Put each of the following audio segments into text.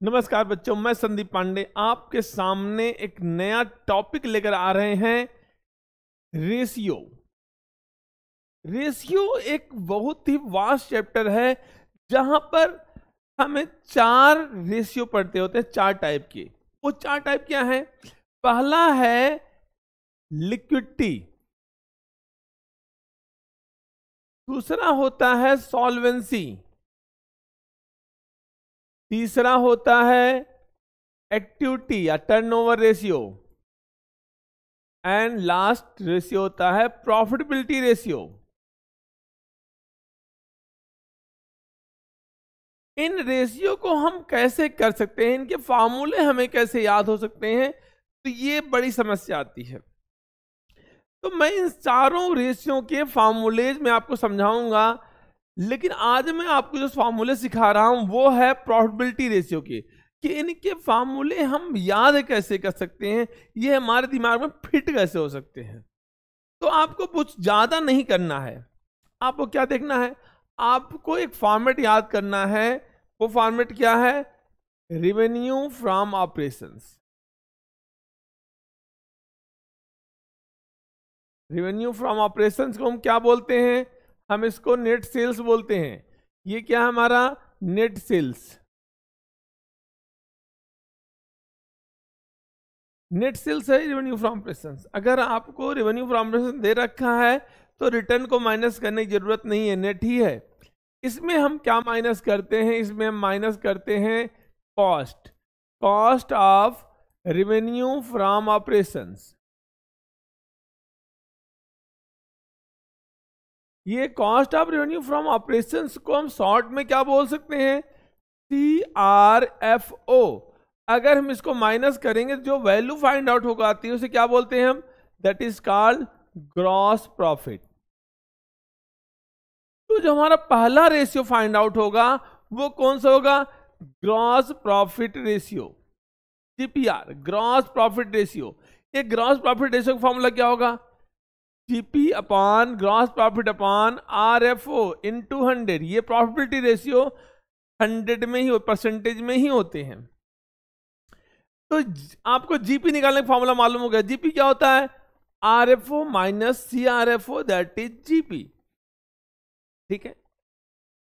नमस्कार बच्चों, मैं संदीप पांडे आपके सामने एक नया टॉपिक लेकर आ रहे हैं। रेशियो। रेशियो एक बहुत ही वास्ट चैप्टर है जहां पर हमें 4 रेशियो पढ़ते होते हैं, 4 टाइप के। वो 4 टाइप क्या है? पहला है लिक्विडिटी, दूसरा होता है सॉल्वेंसी, तीसरा होता है एक्टिविटी या turnover ratio, and last ratio होता है प्रॉफिटेबिलिटी रेशियो। इन रेशियो को हम कैसे कर सकते हैं, इनके फार्मूले हमें कैसे याद हो सकते हैं, तो ये बड़ी समस्या आती है। तो मैं इन चारों रेशियो के फार्मूलेज में आपको समझाऊंगा, लेकिन आज मैं आपको जो फार्मूले सिखा रहा हूं वो है प्रॉफिटेबिलिटी रेशियो के, कि इनके फार्मूले हम याद कैसे कर सकते हैं, ये हमारे दिमाग में फिट कैसे हो सकते हैं। तो आपको कुछ ज्यादा नहीं करना है, आपको क्या देखना है, आपको एक फॉर्मेट याद करना है। वो फॉर्मेट क्या है? Revenue from operations. Revenue from operations को हम क्या बोलते हैं? हम इसको नेट सेल्स बोलते हैं। ये क्या है हमारा? Net sales. नेट सेल्स है रेवेन्यू फ्रॉम ऑपरेशंस। अगर आपको रेवेन्यू फ्रॉम ऑपरेशंस दे रखा है तो रिटर्न को माइनस करने की जरूरत नहीं है, नेट ही है। इसमें हम क्या माइनस करते हैं? इसमें हम माइनस करते हैं cost, cost of revenue from operations. ये cost of revenue from operations को हम शॉर्ट में क्या बोल सकते हैं? CRFO। अगर हम इसको माइनस करेंगे जो वैल्यू फाइंड आउट होगा आती है उसे क्या बोलते हैं हम? That is called gross profit. तो जो हमारा पहला रेशियो फाइंड आउट होगा वो कौन सा होगा? Gross profit ratio, GPR, gross profit ratio. ये ग्रॉस प्रॉफिट रेशियो का फॉर्मूला क्या होगा? GP upon gross profit upon RFO into 100। ये प्रॉफिटेबिलिटी रेशियो 100 में ही, परसेंटेज में ही होते हैं। तो आपको GP निकालने का फॉर्मूला मालूम हो गया। GP क्या होता है? RFO minus CRFO, that is GP। ठीक है।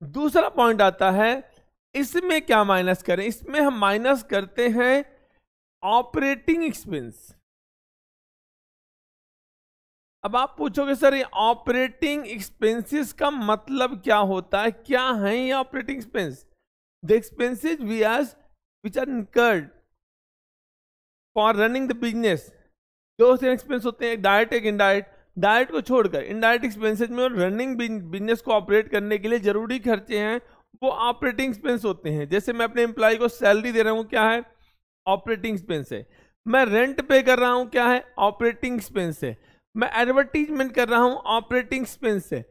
दूसरा पॉइंट आता है, इसमें क्या माइनस करें? इसमें हम माइनस करते हैं ऑपरेटिंग एक्सपेंस। अब आप पूछोगे सर ये ऑपरेटिंग एक्सपेंसेस का मतलब क्या होता है? क्या है ये operating expense? The expenses which are incurred for running the business. दो से एक्सपेंस होते हैं, डायरेक्ट एक इनडायरेक्ट। डायरेक्ट को छोड़कर इनडायरेक्ट एक्सपेंसेस में रनिंग बिजनेस को ऑपरेट करने के लिए जरूरी खर्चे हैं वो ऑपरेटिंग एक्सपेंस होते हैं। जैसे मैं अपने एम्प्लॉय को सैलरी दे रहा हूं, क्या है? ऑपरेटिंग एक्सपेंस है। मैं रेंट पे कर रहा हूं, क्या है? ऑपरेटिंग एक्सपेंस है। मैं एडवर्टीजमेंट कर रहा हूं, ऑपरेटिंग एक्सपेंस है।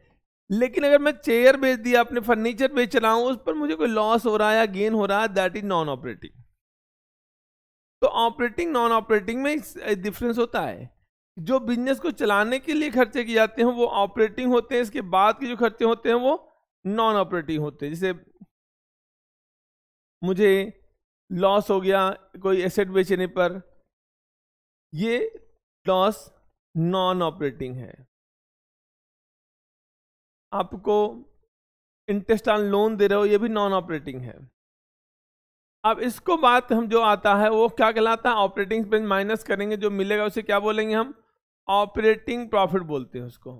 लेकिन अगर मैं चेयर बेच दिया, अपने फर्नीचर बेच रहा हूं, उस पर मुझे कोई लॉस हो रहा है या गेन हो रहा है, दैट इज नॉन ऑपरेटिंग। तो ऑपरेटिंग नॉन ऑपरेटिंग में डिफरेंस होता है। जो बिजनेस को चलाने के लिए खर्चे किए जाते हैं वो ऑपरेटिंग होते हैं, इसके बाद के जो खर्चे होते हैं वो नॉन ऑपरेटिंग होते हैं। जैसे मुझे लॉस हो गया कोई एसेट बेचने पर, ये लॉस नॉन ऑपरेटिंग है। आपको इंटरेस्ट ऑन लोन दे रहे हो, ये भी नॉन ऑपरेटिंग है। अब इसको बात हम जो आता है वो क्या कहलाता है? ऑपरेटिंग एक्सपेंस माइनस करेंगे, जो मिलेगा उसे क्या बोलेंगे हम? ऑपरेटिंग प्रॉफिट बोलते हैं उसको।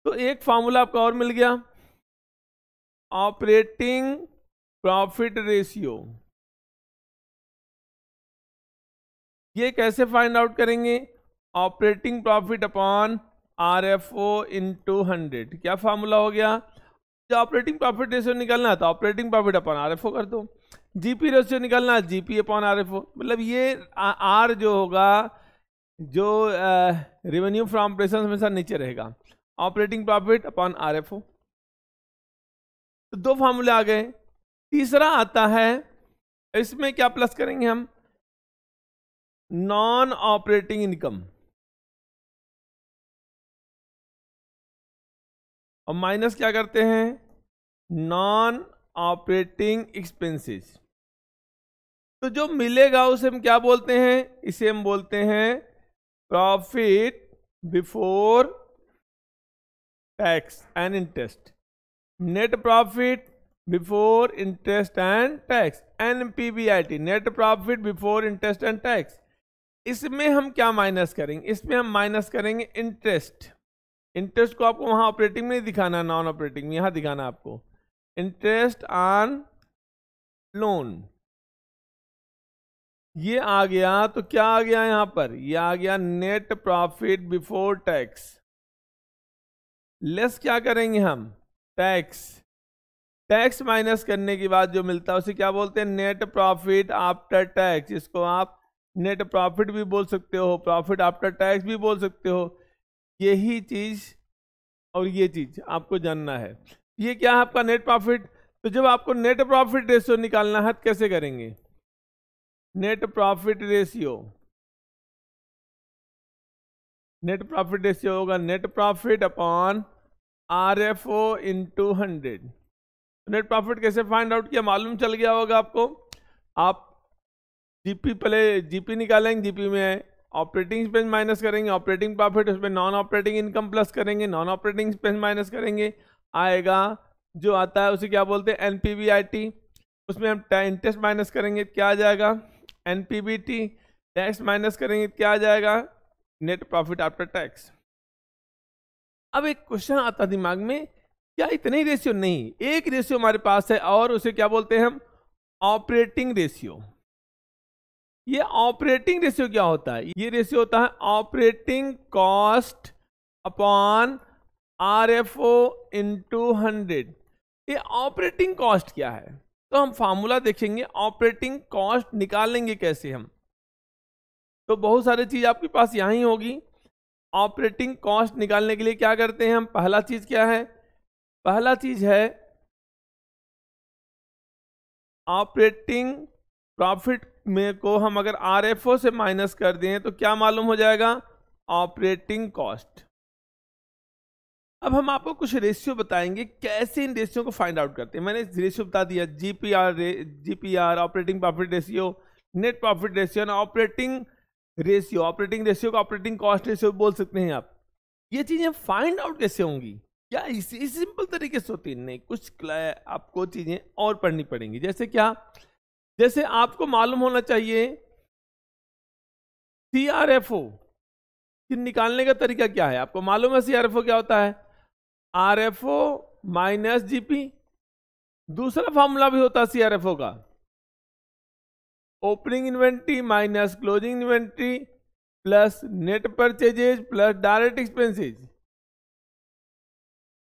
तो एक फॉर्मूला आपको और मिल गया, ऑपरेटिंग प्रॉफिट रेशियो। ये कैसे फाइंड आउट करेंगे? Operating profit upon RFO into 100। क्या फॉर्मूला हो गया? जो ऑपरेटिंग प्रॉफिट रेशियो निकालना है तो ऑपरेटिंग प्रॉफिट अपॉन RFO कर दो। GP रेशियो निकालना है, GP अपॉन RFO। मतलब ये R जो होगा, जो रेवेन्यू फ्रॉम ऑपरेशन हमेशा नीचे रहेगा, ऑपरेटिंग प्रॉफिट अपॉन RFO। तो 2 फॉर्मूले आ गए। तीसरा आता है, इसमें क्या प्लस करेंगे हम? नॉन ऑपरेटिंग इनकम, और माइनस क्या करते हैं? Non operating expenses. तो जो मिलेगा उसे हम क्या बोलते हैं, इसे हम बोलते हैं profit before tax and interest, net profit before interest and tax, NPBIT, net profit before interest and tax. इसमें हम क्या माइनस करेंगे, इसमें हम माइनस करेंगे इंटरेस्ट। इंटरेस्ट को आपको वहां ऑपरेटिंग में नहीं दिखाना, नॉन ऑपरेटिंग में यहां दिखाना आपको, इंटरेस्ट ऑन लोन। ये आ गया तो क्या आ गया यहां पर, ये आ गया net profit before tax. Less क्या करेंगे हम, टैक्स। टैक्स माइनस करने के बाद जो मिलता है उसे क्या बोलते हैं, नेट प्रॉफिट आफ्टर टैक्स। इसको आप नेट प्रॉफिट भी बोल सकते हो, प्रॉफिट आफ्टर टैक्स भी बोल सकते हो। यही चीज और ये चीज आपको जानना है। ये क्या है आपका नेट प्रॉफिट। तो जब आपको नेट प्रॉफिट रेशियो निकालना है तो कैसे करेंगे, net profit ratio, net profit ratio होगा net profit upon RFO into 100। Net profit कैसे फाइंड आउट किया, मालूम चल गया होगा आपको। आप जीपी पहले जीपी निकालेंगे, जीपी में ऑपरेटिंग एक्सपेंस माइनस करेंगे, ऑपरेटिंग प्रॉफिट, उसमें नॉन ऑपरेटिंग इनकम प्लस करेंगे, नॉन ऑपरेटिंग एक्सपेंस माइनस करेंगे, आएगा जो आता है उसे क्या बोलते हैं, NPBIT। उसमें हम इंटरेस्ट माइनस करेंगे क्या आ जाएगा, NPBT। टैक्स माइनस करेंगे क्या आ जाएगा, नेट प्रॉफिट आफ्टर टैक्स। अब एक क्वेश्चन आता दिमाग में, क्या इतने ही रेशियो, नहीं, एक रेशियो हमारे पास है और उसे क्या बोलते हैं हम, ऑपरेटिंग रेशियो। ये ऑपरेटिंग रेशियो क्या होता है, ये रेशियो होता है operating cost upon RFO into 100। ये ऑपरेटिंग कॉस्ट क्या है, तो हम फार्मूला देखेंगे, ऑपरेटिंग कॉस्ट निकालेंगे कैसे हम। तो बहुत सारी चीज आपके पास यहां ही होगी। ऑपरेटिंग कॉस्ट निकालने के लिए क्या करते हैं हम, पहला चीज क्या है, पहला चीज है ऑपरेटिंग प्रॉफिट में को हम अगर RFO से माइनस कर दें तो क्या मालूम हो जाएगा, ऑपरेटिंग कॉस्ट। अब हम आपको कुछ रेशियो बताएंगे कैसे इन रेशियो को फाइंड आउट करते हैं। मैंने रेशियो बता दिया, GPR operating profit ratio, net profit ratio, operating ratio. Operating ratio को ऑपरेटिंग कॉस्ट रेशियो बोल सकते हैं आप। ये चीजें फाइंड आउट कैसे होंगी, क्या इसी सिंपल तरीके से होती है, नहीं, कुछ आपको चीजें और पढ़नी पड़ेंगी। जैसे क्या, जैसे आपको मालूम होना चाहिए CRFO कि निकालने का तरीका क्या है। आपको मालूम है CRFO क्या होता है, RFO माइनस GP। दूसरा फॉर्मूला भी होता है CRFO का, opening inventory minus closing inventory plus net purchases plus direct expenses.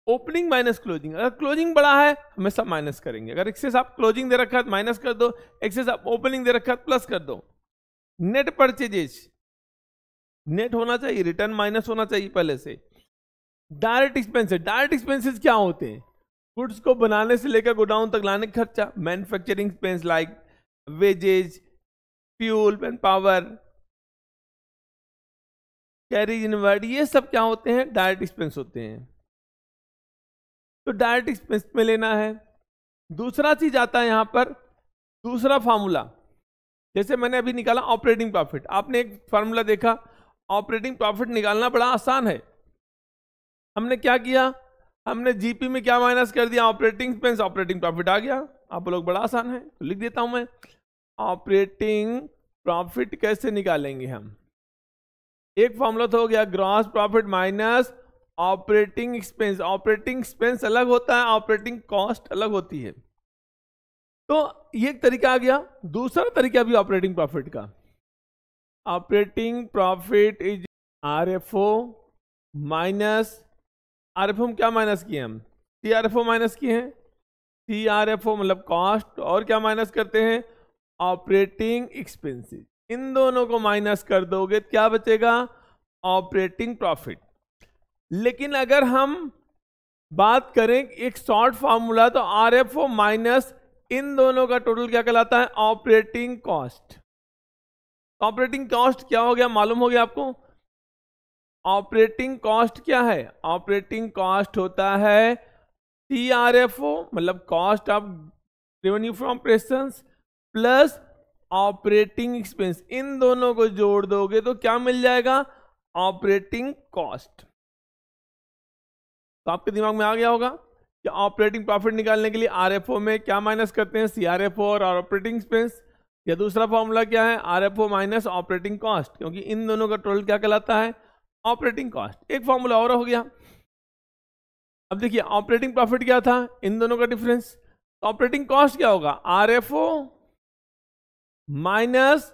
Opening minus closing, अगर क्लोजिंग बड़ा है हमेशा माइनस करेंगे, अगर एक्सेस आप क्लोजिंग दे रखा है माइनस कर दो, एक्सेस आप ओपनिंग दे रखा है प्लस कर दो। नेट परचेजेज, नेट होना चाहिए, रिटर्न माइनस होना चाहिए पहले से। डायरेक्ट एक्सपेंसेस, डायरेक्ट एक्सपेंसेस क्या होते हैं, गुड्स को बनाने से लेकर गोडाउन तक लाने का खर्चा। Manufacturing expense like wages, fuel and power, carriage inward, ये सब क्या होते हैं, डायरेक्ट एक्सपेंस होते हैं। तो डायरेक्ट एक्सपेंस में लेना है। दूसरा चीज आता है यहां पर, दूसरा फार्मूला, जैसे मैंने अभी निकाला ऑपरेटिंग प्रॉफिट। आपने एक फार्मूला देखा, ऑपरेटिंग प्रॉफिट निकालना बड़ा आसान है। हमने क्या किया, हमने जीपी में क्या माइनस कर दिया, ऑपरेटिंग एक्सपेंस, ऑपरेटिंग प्रॉफिट आ गया। आप लोग बड़ा आसान है, तो लिख देता हूं मैं, ऑपरेटिंग प्रॉफिट कैसे निकालेंगे हम। एक फॉर्मूला तो हो गया gross profit minus operating expense. Operating expense अलग होता है, ऑपरेटिंग कॉस्ट अलग होती है। तो ये एक तरीका आ गया। दूसरा तरीका भी ऑपरेटिंग प्रॉफिट का, operating profit is RFO minus, RFO हम क्या माइनस किए, हम CRFO माइनस किए हैं। CRFO मतलब कॉस्ट, और क्या माइनस करते हैं, ऑपरेटिंग एक्सपेंसेस। इन दोनों को माइनस कर दोगे क्या बचेगा, ऑपरेटिंग प्रॉफिट। लेकिन अगर हम बात करें एक शॉर्ट फॉर्मूला, तो RFO माइनस इन दोनों का टोटल क्या कहलाता है, ऑपरेटिंग कॉस्ट। ऑपरेटिंग कॉस्ट क्या हो गया, मालूम हो गया आपको। ऑपरेटिंग कॉस्ट क्या है, ऑपरेटिंग कॉस्ट होता है CRFO मतलब cost of revenue from operations plus operating expense, इन दोनों को जोड़ दोगे तो क्या मिल जाएगा? Operating cost. तो आपके दिमाग में आ गया होगा कि ऑपरेटिंग प्रॉफिट निकालने के लिए आरएफओ में क्या माइनस करते हैं? सीआरएफओ और ऑपरेटिंग एक्सपेंस। या दूसरा फॉर्मूला क्या है? आरएफओ माइनस ऑपरेटिंग कॉस्ट, क्योंकि इन दोनों का टोटल क्या कहलाता है? Operating cost. एक फॉर्मूला और हो गया। अब देखिए ऑपरेटिंग प्रॉफिट क्या था? इन दोनों का डिफरेंस। ऑपरेटिंग कॉस्ट क्या होगा? RFO minus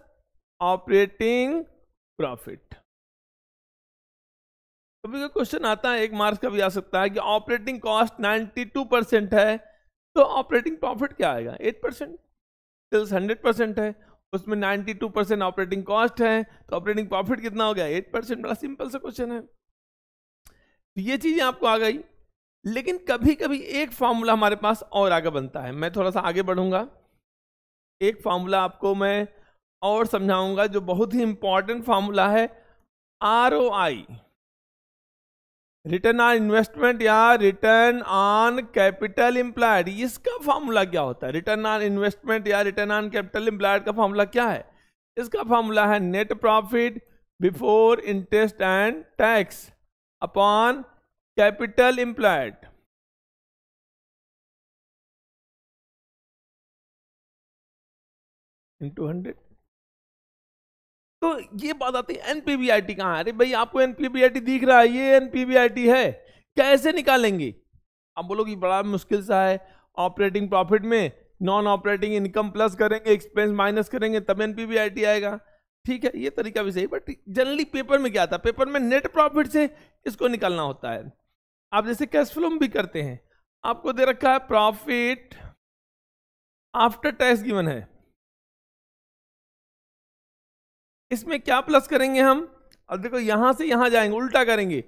operating profit. कभी क्वेश्चन आता है, एक मार्क्स का भी आ सकता है कि ऑपरेटिंग कॉस्ट 92% है तो ऑपरेटिंग प्रॉफिट क्या आएगा? 8%। सेल्स 100% है, उसमें 92% ऑपरेटिंग कॉस्ट है, तो ऑपरेटिंग प्रॉफिट कितना हो गया? 8%। बड़ा सिंपल सा क्वेश्चन है। तो ये चीजें आपको आ गई। लेकिन कभी कभी एक फॉर्मूला हमारे पास और आगे बनता है। मैं थोड़ा सा आगे बढ़ूंगा, एक फॉर्मूला आपको मैं और समझाऊंगा जो बहुत ही इंपॉर्टेंट फॉर्मूला है, ROI, रिटर्न ऑन इन्वेस्टमेंट या रिटर्न ऑन कैपिटल एम्प्लॉयड। इसका फॉर्मूला क्या होता है? रिटर्न ऑन इन्वेस्टमेंट या रिटर्न ऑन कैपिटल एम्प्लॉयड का फॉर्मूला क्या है? इसका फॉर्मूला है net profit before interest and tax upon capital employed. Into 100। तो ये बात आती है एनपीबीआईटी कहां है? अरे भाई आपको एनपीबीआईटी दिख रहा है, ये एनपीबीआईटी है, कैसे निकालेंगे? आप बोलोगे बड़ा मुश्किल सा है। ऑपरेटिंग प्रॉफिट में नॉन ऑपरेटिंग इनकम प्लस करेंगे, एक्सपेंस माइनस करेंगे, तब एनपीबीआईटी आएगा। ठीक है, ये तरीका भी सही, बट जनरली पेपर में क्या आता है? पेपर में नेट प्रॉफिट से इसको निकालना होता है। आप जैसे कैश फ्लो में भी करते हैं, आपको दे रखा है प्रॉफिट आफ्टर टैक्स गिवन है, इसमें क्या प्लस करेंगे हम? अब देखो यहां से यहां जाएंगे, उल्टा करेंगे।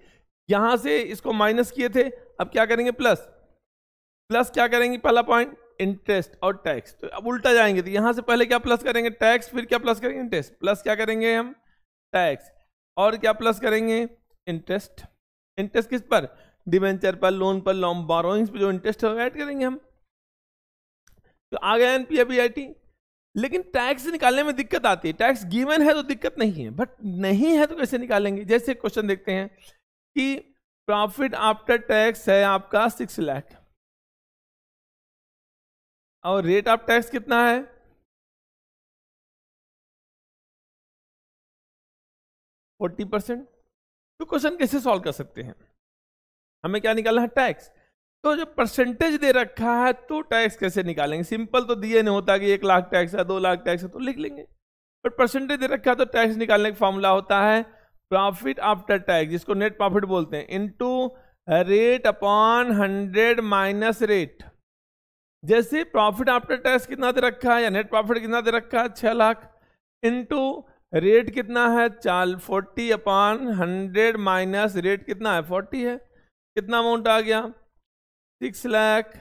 यहां से इसको माइनस किए थे, अब क्या करेंगे? प्लस। प्लस क्या करेंगे? पहला पॉइंट इंटरेस्ट और टैक्स। तो अब उल्टा जाएंगे, तो यहां से पहले क्या प्लस करेंगे? टैक्स, फिर क्या प्लस करेंगे? इंटरेस्ट। प्लस क्या करेंगे हम? टैक्स। और क्या प्लस करेंगे? इंटरेस्ट। इंटरेस्ट किस पर? डिवेंचर पर, लोन पर, लोन बोरोइंग्स पर जो इंटरेस्ट है ऐड करेंगे हम। तो आ गया एनपीबीआईटी। लेकिन टैक्स निकालने में दिक्कत आती है। टैक्स गिवन है तो दिक्कत नहीं है, बट नहीं है तो कैसे निकालेंगे? जैसे क्वेश्चन देखते हैं कि प्रॉफिट आफ्टर टैक्स है आपका 6 लाख और रेट ऑफ टैक्स कितना है? 40%। तो क्वेश्चन कैसे सॉल्व कर सकते हैं? हमें क्या निकालना है? टैक्स। तो जब परसेंटेज दे रखा है तो टैक्स कैसे निकालेंगे? सिंपल तो दिए नहीं होता कि 1 लाख टैक्स है, 2 लाख टैक्स है तो लिख लेंगे, बट परसेंटेज दे रखा है तो टैक्स निकालने का फॉर्मूला होता है प्रॉफिट आफ्टर टैक्स, जिसको नेट प्रॉफिट बोलते हैं, into rate upon 100 minus rate. जैसे प्रॉफिट आफ्टर टैक्स कितना दे रखा है या नेट प्रॉफिट कितना दे रखा है? 6 लाख, इनटू रेट कितना है? 40 अपॉन 100 माइनस रेट कितना है? 40 है। कितना अमाउंट आ गया? 6 लाख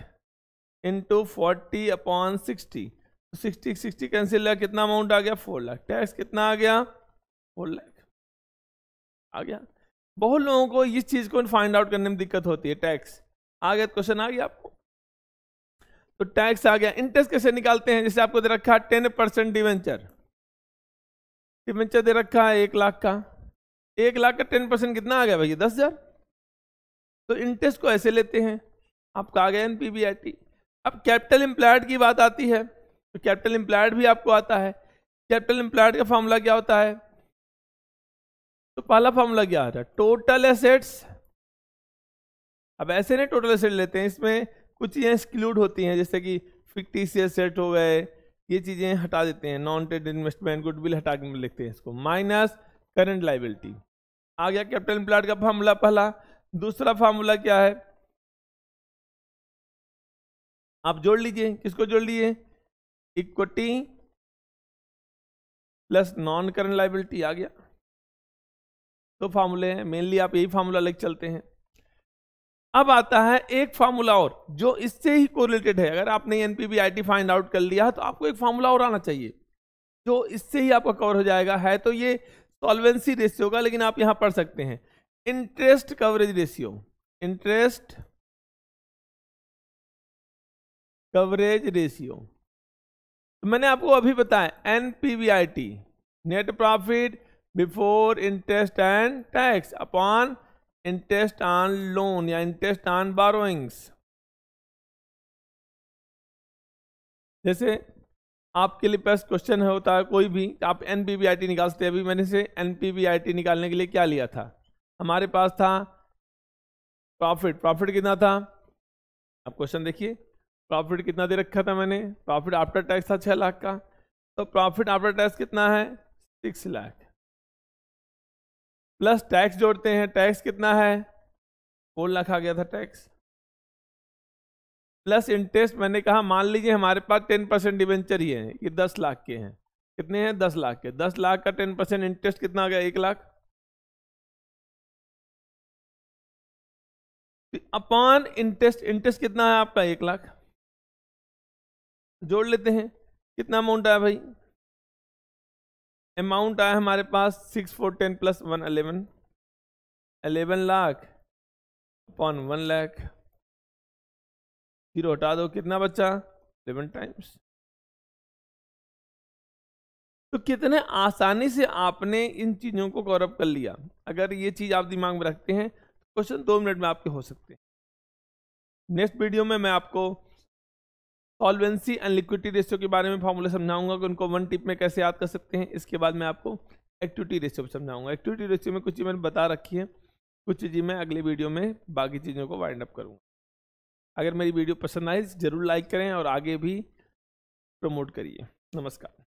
इंटू 40 अपॉन 60। 60 कैंसिल है, कितना अमाउंट आ गया? 4 लाख। टैक्स कितना आ गया? 4 लाख आ गया। बहुत लोगों को इस चीज को फाइंड आउट करने में दिक्कत होती है। टैक्स आ गया, क्वेश्चन आ गया आपको, तो टैक्स आ गया। इंटरेस्ट कैसे निकालते हैं? जैसे आपको दे रखा है 10% डिवेंचर, डिवेंचर दे रखा है 1 लाख का, 1 लाख का 10% कितना आ गया भैया? 10,000। तो इंटरेस्ट को ऐसे लेते हैं, आपका आ गया एनपीबीआईटी। अब कैपिटल एम्प्लॉयड की बात आती है, तो कैपिटल एम्प्लॉयड भी आपको आता है। कैपिटल एम्प्लॉयड का फॉर्मूला क्या होता है? तो पहला फॉर्मूला क्या आता है? Total assets. अब ऐसे नहीं टोटल एसेट लेते हैं, इसमें कुछ चीजें एक्सक्लूड होती हैं, जैसे कि फिक्टिशियस एसेट हो गए, ये चीजें हटा देते हैं। नॉन ट्रेड इन्वेस्टमेंट, गुडविल हटा के लिखते हैं इसको, माइनस करंट लायबिलिटी। आ गया कैपिटल एम्प्लॉयड का फॉर्मूला पहला। दूसरा फॉर्मूला क्या है? आप जोड़ लीजिए, किसको जोड़ लिए? Equity plus non current liability आ गया। तो फार्मूले हैं, मेनली आप यही फार्मूला लेके चलते हैं। अब आता है एक फार्मूला और जो इससे ही कोरिलेटेड है। अगर आपने एनपीबीआईटी फाइंड आउट कर लिया तो आपको एक फार्मूला और आना चाहिए जो इससे ही आपका कवर हो जाएगा। है तो ये सॉल्वेंसी रेशियो का, लेकिन आप यहां पढ़ सकते हैं interest coverage ratio. Interest coverage ratio. तो मैंने आपको अभी बताया NPBIT, net profit before interest and tax upon interest on loan या इंटरेस्ट ऑन बारोइंग्स। जैसे आपके लिए पास क्वेश्चन होता है कोई भी, आप एनपीबीआईटी निकाल सकते हैं। अभी मैंने से एनपीबीआईटी निकालने के लिए क्या लिया था, हमारे पास था प्रॉफिट। प्रॉफिट कितना था, अब क्वेश्चन देखिए, प्रॉफिट कितना दे रखा था मैंने, प्रॉफिट आफ्टर टैक्स था 6 लाख का, तो प्रॉफिट आफ्टर टैक्स कितना है 6 लाख, प्लस टैक्स जोड़ते हैं, टैक्स कितना है 4 लाख आ गया था टैक्स, प्लस इंटरेस्ट। मैंने कहा मान लीजिए हमारे पास 10% डिवेंचर ही है, ये 10 लाख के हैं, कितने हैं 10 लाख के, 10 लाख का 10% इंटरेस्ट कितना आ गया 1 लाख, अपॉन इंटरेस्ट, इंटरेस्ट कितना है आपका 1 लाख, जोड़ लेते हैं कितना अमाउंट आया भाई, अमाउंट आया हमारे पास 6 4 10 plus 1 11 lakh upon 1 lakh, zero हटा दो, कितना बचा 11 टाइम्स। तो कितने आसानी से आपने इन चीजों को कवर अप कर लिया। अगर ये चीज आप दिमाग में रखते हैं तो क्वेश्चन 2 मिनट में आपके हो सकते हैं। नेक्स्ट वीडियो में मैं आपको सॉल्वेंसी एंड लिक्विडिटी रेशियो के बारे में फॉर्मूला समझाऊंगा कि उनको 1 टिप में कैसे याद कर सकते हैं। इसके बाद मैं आपको एक्टिविटी रेशियो समझाऊंगा। एक्टिविटी रेशियो में कुछ चीज़ मैंने बता रखी है, कुछ चीज़ें मैं अगले वीडियो में बाकी चीज़ों को वाइंड अप करूँगा। अगर मेरी वीडियो पसंद आए ज़रूर लाइक करें और आगे भी प्रमोट करिए। नमस्कार।